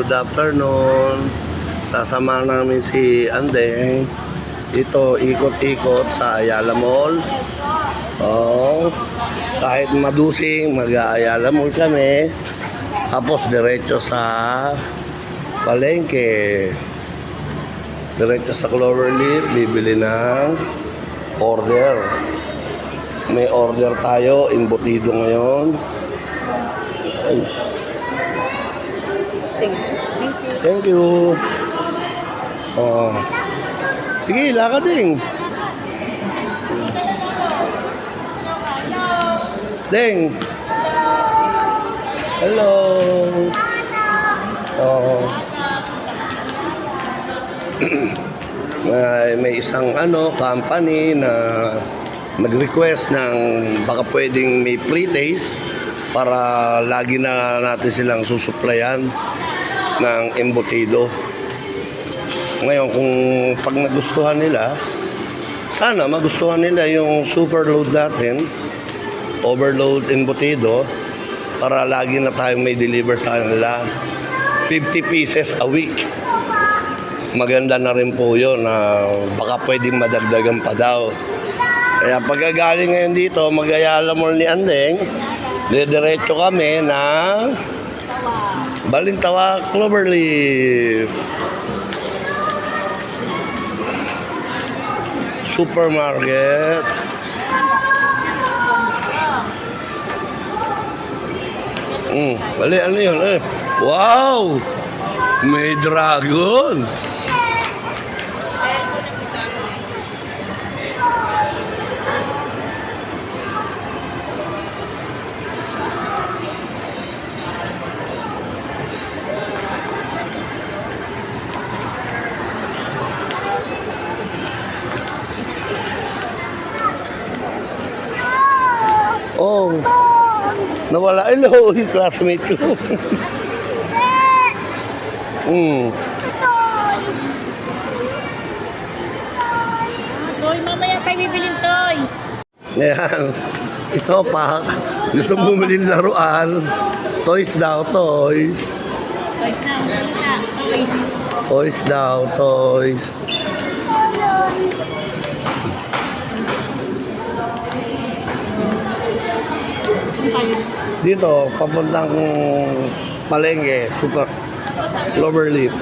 good afternoon. Sasama namin si Andeng. Ito, ikot-ikot sa Ayala Mall. Oh, kahit madusing, mag-Ayala Mall kami. Tapos diretso sa palengke. Diretso sa Cloverleaf, bibili ng order. May order tayo, embutido ngayon. Ay. Thank you. Oh. Sige, lakad din. Deng. Hello. Oh. May isang company na nag-request ng baka pwedeng may free taste para lagi na natin silang susuplayan ng embutido. Ngayon, kung pag nagustuhan nila, sana magustuhan nila yung super load natin, overload embutido, para lagi na tayong may deliver sa kanila. 50 pieces a week. Maganda na rin po yun na baka pwedeng madagdagan pa daw. Kaya pagkagaling ngayon dito, mag-Ayala Mall ni Andeng, diretso kami ng Balintawak, Cloverleaf Supermarket. Bali, ano yun? Wow! May dragon! Oh, nawala. Hello, yung classmate ko. Toy, mamaya tayo bibilin, Toy. Ayan. Ito pa. Gusto mo bumili ng laruan. Toys daw, toys. Toys na, mamaya. Toys. Toys daw, toys. Dito, papuntang palengke, Super Cloverleaf.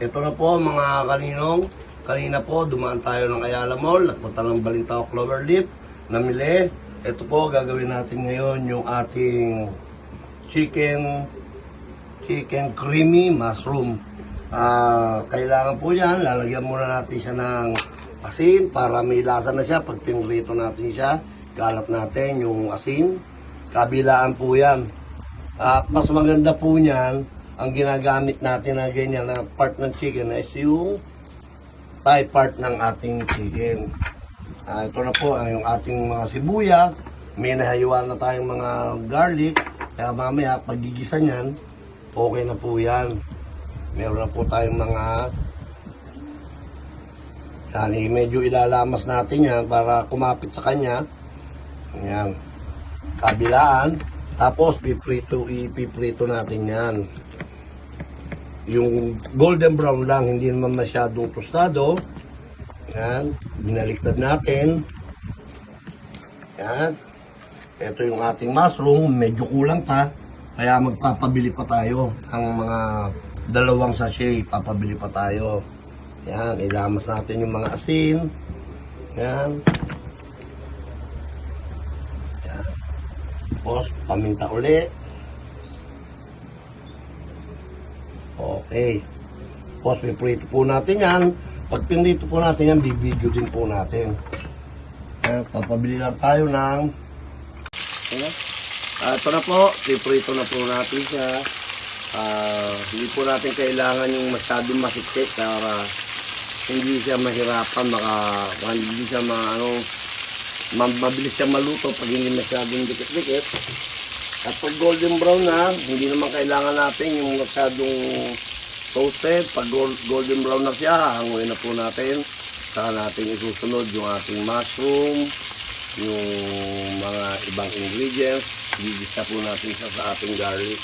Ito na po mga kaninong. Kanina po dumaan tayo ng Ayala Mall, nagpunta ng Balintawak Cloverleaf, namili. Ito po gagawin natin ngayon yung ating chicken creamy mushroom. Kailangan po yan, lalagyan muna natin siya ng asin para may lasa na siya. Pag tinrito natin siya, kalat natin yung asin. Kabilaan po yan. At mas maganda po niyan, ang ginagamit natin na ganyan na part ng chicken is yung thigh part ng ating chicken. Ito na po yung ating mga sibuyas. May nahayuan na tayong mga garlic. Kaya mamaya paggigisa niyan, okay na po yan. Meron na po tayong mga medyo ilalamas natin yan para kumapit sa kanya. Yan. Kabilaan. Tapos ipiprito natin yan. Yung golden brown lang, hindi naman masyadong tostado. Yan. Binaliktad natin. Yan. Ito yung ating mushroom. Medyo kulang pa. Kaya magpapabili pa tayo ng mga 2 sachet. Papabili pa tayo. Yan. Ilamas natin yung mga asin. Yan. Yan. Tapos, paminta uli. Okay. Tapos, piprito po natin yan Pag pinito po natin yan, bibidyo din po natin. Papabili lang tayo ng... ito na po, piprito na po natin siya. Hindi po natin kailangan yung masyadong masiksik para hindi siya mahirapan, hindi siya mabilis siya maluto pag hindi masyadong dikit-dikit. At pag golden brown na, hindi naman kailangan natin yung masyadong toasted. Pag golden brown na siya, hahanguin na po natin. Saka natin isusunod yung ating mushroom, yung mga ibang ingredients. Gigisa po natin siya sa ating garlic.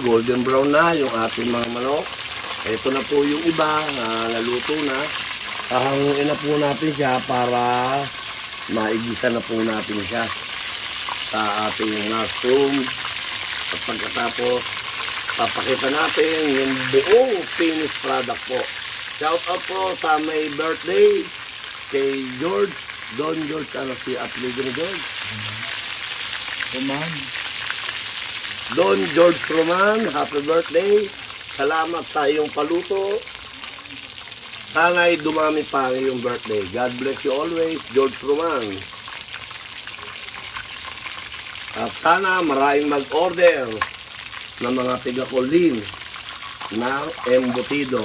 Golden brown na yung ating mga manok. Ito na po yung iba na naluto na. Hahanguin na po natin siya para maigisa na po natin siya sa ating mushroom. At pagkatapos, papakita natin yung buong finished product po. Shout out po sa may birthday kay George. Don George, ano si apelido ni George? Roman. Don George Roman, happy birthday. Salamat sa iyong paluto. Sana'y dumami pa ang iyong birthday. God bless you always, George Roman. At sana maraming mag-order ng mga tigakulin na embutido.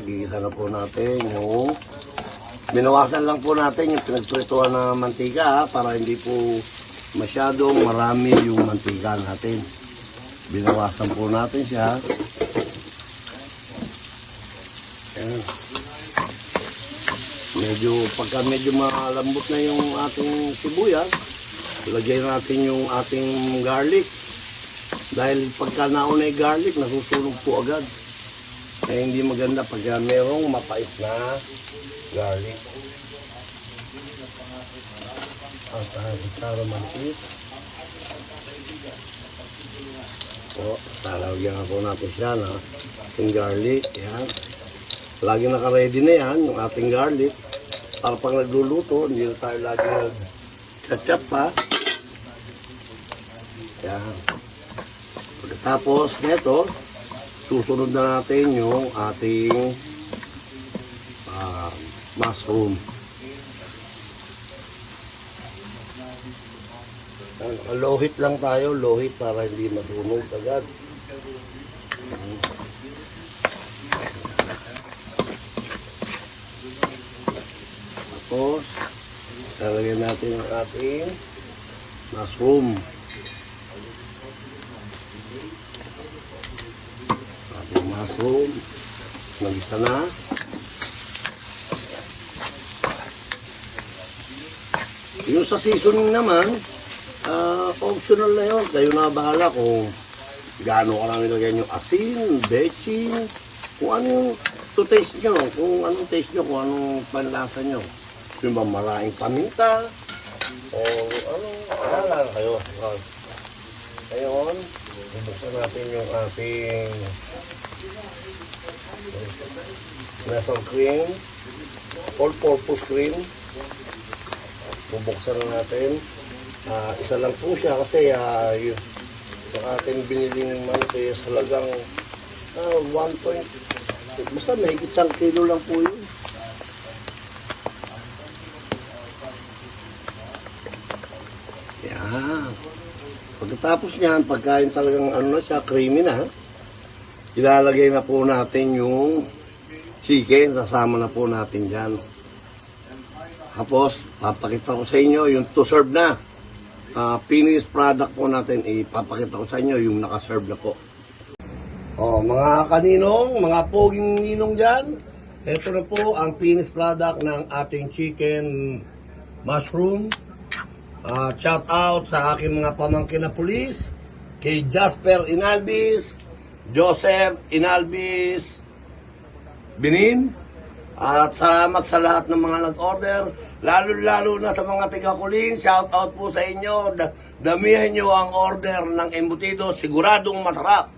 Gigisa na po natin yung... Binawasan lang po natin yung pinagprituhan na mantika para hindi po masyadong marami yung mantika natin. Binawasan po natin siya. Ayan. Pagka medyo malambot na yung ating sibuyas, lagyan natin yung ating garlic. Dahil pagka nauna yung garlic, nasusunog po agad. Kaya hindi maganda pagka merong mapait na garlic. At para maliit. Talagyan po natin siya na ating garlic. Yan. Lagi naka-ready na yan, yung ating garlic. Para pag nagluluto, hindi na tayo lagi nag-ketchup pa. Yan. Pagkatapos nito, susunod na natin yung ating mushroom. Low heat lang tayo, low heat para hindi masunog agad. Tapos, lalagyan natin ang ating mushroom. Ating mushroom. Nagisa na. Yung sa seasoning naman, optional na yun. Kayo na bahala kung gaano karami lagyan yung asin, bechin, kung ano yung to taste nyo, kung anong taste nyo, kung anong panlasa nyo. Yung ba maraming paminta, o anong bahala na kayo. Ngayon, bubuksan natin yung ating nasal cream, all-purpose cream. Bubuksan na natin. Isa lang po siya kasi yung ating binili ng manok is halagang 1. Basta mahigit 1 kilo lang po yun. Yan. Pagkatapos niyan, pagkain talagang ano na siya, creamy na, ilalagay na po natin yung chicken, sasama na po natin dyan. Tapos, papakita ko sa inyo yung to serve na. Finished product po natin, ipapakita ko sa inyo yung nakaserve na po. Mga kaninong, mga poging ninong dyan, ito na po ang finished product ng ating chicken mushroom. Shout out sa aking mga pamangkin na pulis, kay Jasper Inalbis, Joseph Inalbis Binin, at salamat sa lahat ng mga nag-order, lalo na sa mga tigakulin. Shout out po sa inyo, damihan nyo ang order ng embutido, siguradong masarap.